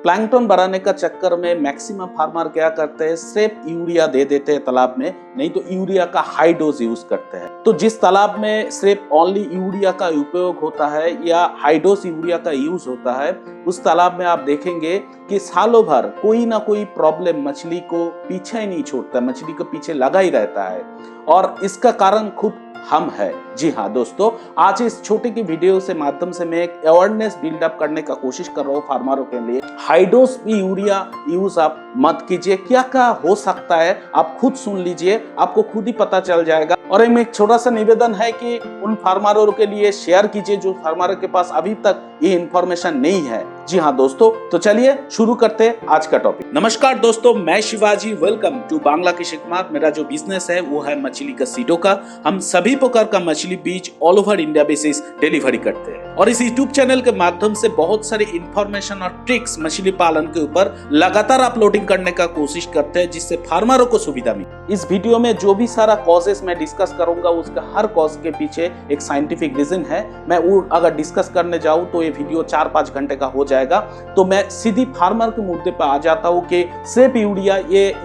Plankton बढ़ाने का चक्कर में मैक्सिमम फार्मर क्या करते हैं, सिर्फ यूरिया दे देते हैं तालाब में, नहीं तो यूरिया का हाई डोज यूज करते हैं। तो जिस तालाब में सिर्फ ओनली यूरिया का उपयोग होता है या हाई डोज यूरिया का यूज होता है, उस तालाब में आप देखेंगे कि सालों भर कोई ना कोई प्रॉब्लम मछली को पीछे ही नहीं छोड़ता, मछली को पीछे लगा ही रहता है। और इसका कारण खुद हम है। जी हाँ दोस्तों, आज इस छोटे की वीडियो से माध्यम से मैं एक अवेयरनेस बिल्डअप करने का कोशिश कर रहा हूँ फार्मरों के लिए। हाई डोज भी यूरिया यूज आप मत कीजिए। क्या क्या हो सकता है आप खुद सुन लीजिए, आपको खुद ही पता चल जाएगा। और एक छोटा सा निवेदन है कि उन फार्मरों के लिए शेयर कीजिए जो फार्मरों के पास अभी तक ये इंफॉर्मेशन नहीं है। जी हाँ दोस्तों, तो चलिए शुरू करते हैं आज का टॉपिक। नमस्कार दोस्तों, मैं शिवाजी, वेलकम टू बांग्ला की शिकमार। मेरा जो बिजनेस है वो है मछली का सीटों का। हम सभी प्रकार का मछली बीज all over India basis delivery करते हैं और इस यूट्यूब चैनल के माध्यम से बहुत सारे इंफॉर्मेशन और ट्रिक्स मछली पालन के ऊपर लगातार अपलोडिंग करने का कोशिश करते हैं, जिससे फार्मरों को सुविधा मिले। इस वीडियो में जो भी सारा कॉजेस मैं डिस्कस करूंगा, उसका हर कॉज के पीछे एक साइंटिफिक रीजन है। मैं वो अगर डिस्कस करने जाऊं तो ये वीडियो 4-5 घंटे का हो जाएगा। तो मैं सीधी फार्मर के मुद्दे पर आ जाता हूं कि सिर्फ यूरिया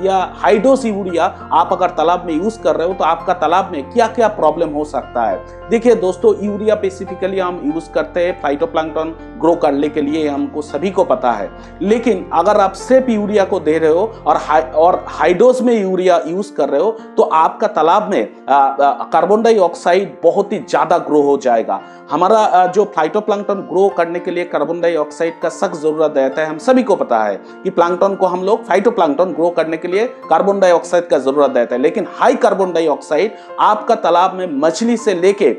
या हाई डोज यूरिया आप अगर तालाब में यूज कर रहे हो तो आपका तालाब में क्या क्या प्रॉब्लम हो सकता है। देखिए दोस्तों, यूरिया स्पेसिफिकली हम यूज करते हैं फाइटोप्लैंक्टन ग्रो करने के लिए, हमको सभी को पता है। लेकिन अगर आप सिर्फ यूरिया को दे रहे हो और हाई डोज में यूरिया यूज कर रहे हो तो आपका तालाब में कार्बन डाइऑक्साइड बहुत ही ज्यादा ग्रो हो जाएगा। हमारा जो फाइटोप्लैंक्टन ग्रो करने के लिए कार्बन डाइऑक्साइड का सख्त जरूरत रहता है। हम सभी को पता है कि प्लैंक्टन को हम लोग फाइटोप्लैंक्टन ग्रो करने के लिए कार्बन डाइऑक्साइड का जरूरत रहता है। लेकिन हाई कार्बन डाइऑक्साइड आपका तालाब में मछली से लेके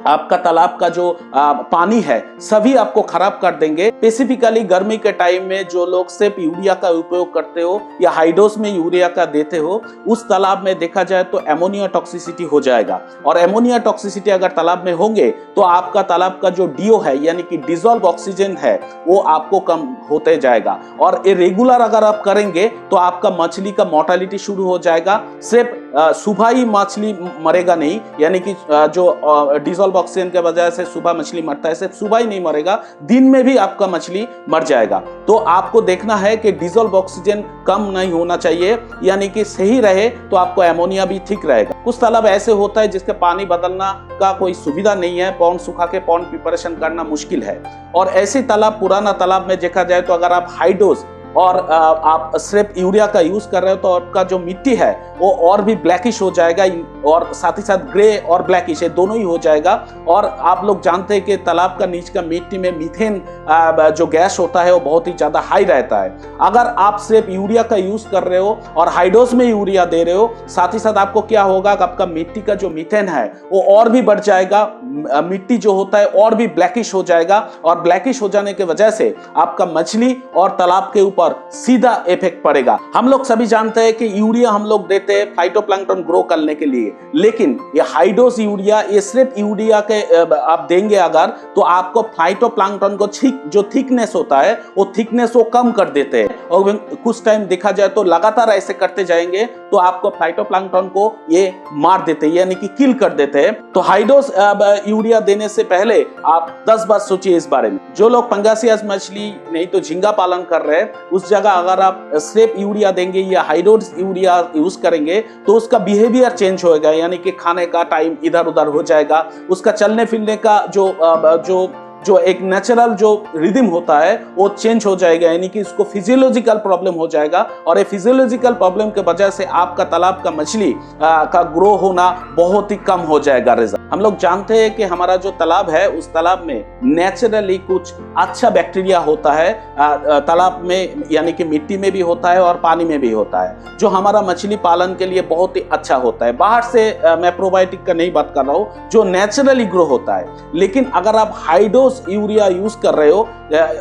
आपका तालाब का जो पानी है सभी आपको खराब कर देंगे। स्पेसिफिकली गर्मी के टाइम में जो लोग सिर्फ यूरिया का उपयोग करते हो या हाई डोज में यूरिया का देते हो, उस तालाब में देखा जाए तो एमोनिया टॉक्सिसिटी हो जाएगा। और एमोनिया टॉक्सिसिटी अगर तालाब में होंगे तो आपका तालाब का जो डीओ है यानी कि डिजोल्व ऑक्सीजन है वो आपको कम होते जाएगा। और इरेगुलर अगर आप करेंगे तो आपका मछली का मोर्टेलिटी शुरू हो जाएगा। सिर्फ सुबह ही मछली मरेगा नहीं, यानी कि जो डिजोल्व ऑक्सीजन के वजह से सुबह मछली मरता है, सिर्फ सुबह ही नहीं मरेगा, दिन में भी आपका मछली मर जाएगा। तो आपको देखना है कि डिजोल्व ऑक्सीजन कम नहीं होना चाहिए, यानी कि सही रहे तो आपको एमोनिया भी ठीक रहेगा। कुछ तालाब ऐसे होता है जिसके पानी बदलना का कोई सुविधा नहीं है, पौंड सुखा के पौंड प्रिपरेशन करना मुश्किल है। और ऐसे तालाब, पुराना तालाब में देखा जाए तो अगर आप हाई डोज और आप सिर्फ यूरिया का यूज कर रहे हो तो आपका जो मिट्टी है वो और भी ब्लैकिश हो जाएगा और साथ ही साथ ग्रे और ब्लैकिश दोनों ही हो जाएगा। और आप लोग जानते हैं कि तालाब का नीचे का मिट्टी में मीथेन जो गैस होता है वो बहुत ही ज्यादा हाई रहता है। अगर आप सिर्फ यूरिया का यूज कर रहे हो और हाई डोज में यूरिया दे रहे हो, साथ ही साथ आपको क्या होगा कि आपका मिट्टी का जो मीथेन है वो और भी बढ़ जाएगा, मिट्टी जो होता है और भी ब्लैकिश हो जाएगा। और ब्लैकिश हो जाने की वजह से आपका मछली और तालाब के ऊपर सीधा इफेक्ट पड़ेगा। हम लोग सभी जानते हैं कि यूरिया हम लोग देते हैं फाइटोप्लैंक्टन ग्रो करने के लिए, लेकिन ये हाई डोज यूरिया, ये सिर्फ यूरिया के आप देंगे अगर तो आपको फाइटोप्लैंक्टन को जो थिकनेस होता है वो थिकनेस वो कम कर देते हैं। और कुछ टाइम देखा जाए तो लगातार ऐसे करते जाएंगे तो आपको फाइटोप्लैंक्टन को ये मार देते हैं, यानी कि किल कर देते हैं। तो हाई डोज यूरिया देने से पहले आप 10 बार सोचिए इस बारे में। जो लोग पंगासियस मछली नहीं तो झींगा पालन कर रहे हैं, उस जगह अगर आप सिर्फ यूरिया देंगे या हाई डोज यूरिया यूज करेंगे तो उसका बिहेवियर चेंज होएगा, यानी कि खाने का टाइम इधर उधर हो जाएगा, उसका चलने फिरने का जो एक नेचुरल जो रिदम होता है वो चेंज हो जाएगा, यानी कि इसको फिजियोलॉजिकल प्रॉब्लम हो जाएगा। और ये फिजियोलॉजिकल प्रॉब्लम के वजह से आपका तालाब का मछली का ग्रो होना बहुत ही कम हो जाएगा। हम लोग जानते हैं कि हमारा जो तालाब है उस तालाब में नेचुरली कुछ अच्छा बैक्टीरिया होता है, तालाब में यानी कि मिट्टी में भी होता है और पानी में भी होता है, जो हमारा मछली पालन के लिए बहुत ही अच्छा होता है। बाहर से मैं प्रोबायोटिक का नहीं बात कर रहा हूँ, जो नेचुरली ग्रो होता है। लेकिन अगर आप हाई डोज यूरिया यूज कर रहे हो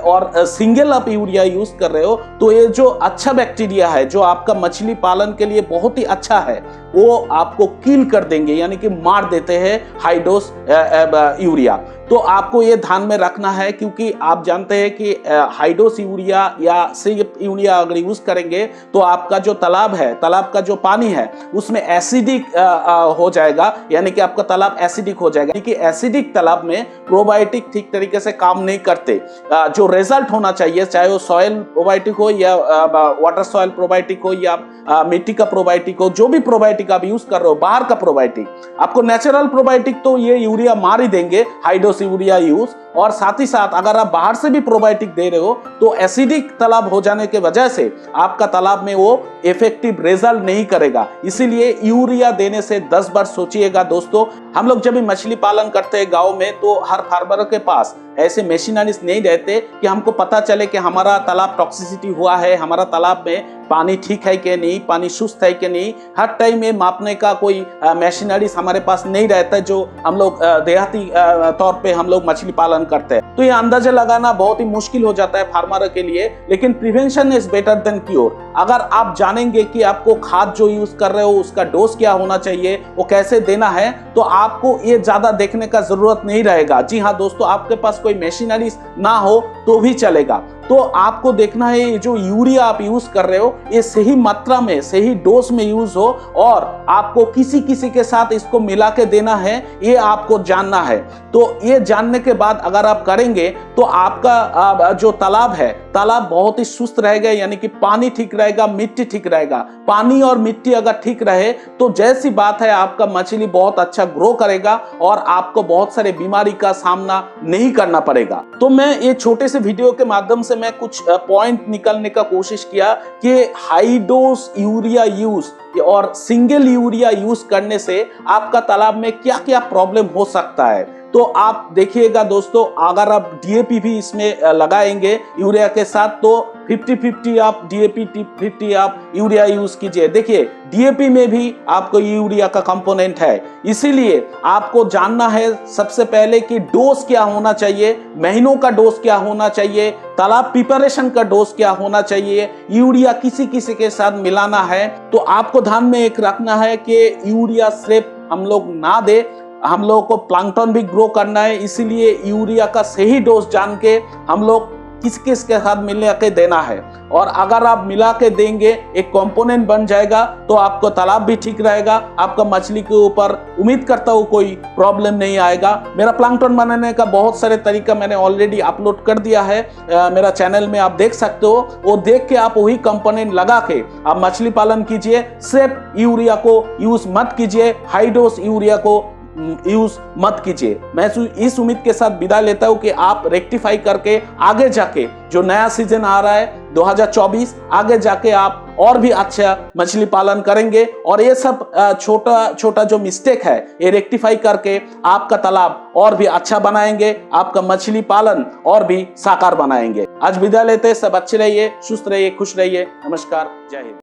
और सिंगल अप यूरिया यूज कर रहे हो तो ये जो अच्छा बैक्टीरिया है जो आपका मछली पालन के लिए बहुत ही अच्छा है वो आपको किल कर देंगे, यानी कि मार देते हैं हाई डोज यूरिया। तो आपको ये ध्यान में रखना है, क्योंकि आप जानते हैं कि हाई डोज यूरिया या सिर्फ यूरिया अगर यूज करेंगे तो आपका जो तालाब है, तालाब का जो पानी है उसमें एसिडिक हो जाएगा, यानी कि आपका तालाब एसिडिक हो जाएगा। यानी कि एसिडिक तालाब में प्रोबायोटिक ठीक तरीके से काम नहीं करते। जो रिजल्ट होना चाहिए, चाहे वो सॉइल प्रोबायोटिक हो या वाटर सॉइल प्रोबायोटिक हो या मिट्टी का प्रोबायोटिक हो, जो भी प्रोबायोटिक आप यूज कर रहे हो, बाहर का प्रोबायोटिक, आपको नेचुरल प्रोबायोटिक तो ये यूरिया मार ही देंगे, हाई डोज यूरिया यूज। और साथ ही साथ अगर आप बाहर से भी प्रोबायोटिक दे रहे हो तो एसिडिक तालाब हो जाने के वजह से आपका तालाब में वो इफेक्टिव रिजल्ट नहीं करेगा। इसीलिए यूरिया देने से 10 बार सोचिएगा दोस्तों। हम लोग जब भी मछली पालन करते हैं गांव में, तो हर फार्मर के पास ऐसे मशीनरीज नहीं रहते कि हमको पता चले कि हमारा तालाब टॉक्सिसिटी हुआ है, हमारा तालाब में पानी ठीक है कि नहीं, पानी सुस्त है कि नहीं। हर टाइम में मापने का कोई मशीनरीज हमारे पास नहीं रहता है, जो हम लोग देहाती तौर पे हम लोग मछली पालन करते हैं। तो ये अंदाजा लगाना बहुत ही मुश्किल हो जाता है फार्मर के लिए। लेकिन prevention is better than cure. अगर आप जानेंगे कि आपको खाद जो यूज कर रहे हो उसका डोज क्या होना चाहिए, वो कैसे देना है, तो आपको ये ज्यादा देखने का जरूरत नहीं रहेगा। जी हाँ दोस्तों, आपके पास कोई मशीनरीज ना हो तो भी चलेगा। तो आपको देखना है ये जो यूरिया आप यूज कर रहे हो ये सही मात्रा में, सही डोज में यूज हो, और आपको किसी किसी के साथ इसको मिला के देना है, ये आपको जानना है। तो ये जानने के बाद अगर आप करेंगे तो आपका जो तालाब है, तालाब बहुत ही सुस्त रहेगा, यानी कि पानी ठीक रहेगा, मिट्टी ठीक रहेगा। पानी और मिट्टी अगर ठीक रहे तो जैसी बात है आपका मछली बहुत अच्छा ग्रो करेगा और आपको बहुत सारे बीमारी का सामना नहीं करना पड़ेगा। तो मैं ये छोटे से वीडियो के माध्यम से मैं कुछ पॉइंट निकालने का कोशिश किया कि हाई डोज यूरिया यूज और सिंगल यूरिया यूज करने से आपका तालाब में क्या क्या प्रॉब्लम हो सकता है। तो आप देखिएगा दोस्तों, अगर आप डीएपी भी इसमें लगाएंगे यूरिया के साथ तो 50-50 आप डीएपी 50 आप यूरिया यूज कीजिए। देखिए डीएपी में भी आपको यूरिया का कंपोनेंट है, इसीलिए आपको जानना है सबसे पहले कि डोज क्या होना चाहिए, महीनों का डोज क्या होना चाहिए, तालाब प्रिपरेशन का डोज क्या होना चाहिए, यूरिया किसी किसी के साथ मिलाना है। तो आपको ध्यान में एक रखना है कि यूरिया सिर्फ हम लोग ना दे, हम लोगों को प्लैंकटन भी ग्रो करना है, इसीलिए यूरिया का सही डोज जान के हम लोग किस किस के साथ मिला के देना है। और अगर आप मिला के देंगे एक कंपोनेंट बन जाएगा तो आपको तालाब भी ठीक रहेगा, आपका मछली के ऊपर उम्मीद करता हूँ कोई प्रॉब्लम नहीं आएगा। मेरा प्लैंकटन बनाने का बहुत सारे तरीका मैंने ऑलरेडी अपलोड कर दिया है मेरा चैनल में, आप देख सकते हो। वो देख के आप वही कंपोनेंट लगा के आप मछली पालन कीजिए। सिर्फ यूरिया को यूज मत कीजिए, हाई डोज यूरिया को यूज मत कीजिए। मैं इस उम्मीद के साथ विदा लेता हूं कि आप रेक्टिफाई करके आगे जाके जो नया सीजन आ रहा है 2024, आगे जाके आप और भी अच्छा मछली पालन करेंगे और ये सब छोटा छोटा जो मिस्टेक है ये रेक्टिफाई करके आपका तालाब और भी अच्छा बनाएंगे, आपका मछली पालन और भी साकार बनाएंगे। आज विदा लेते, सब अच्छे रहिए, सुस्त रहिए, खुश रहिए। नमस्कार, जय हिंद।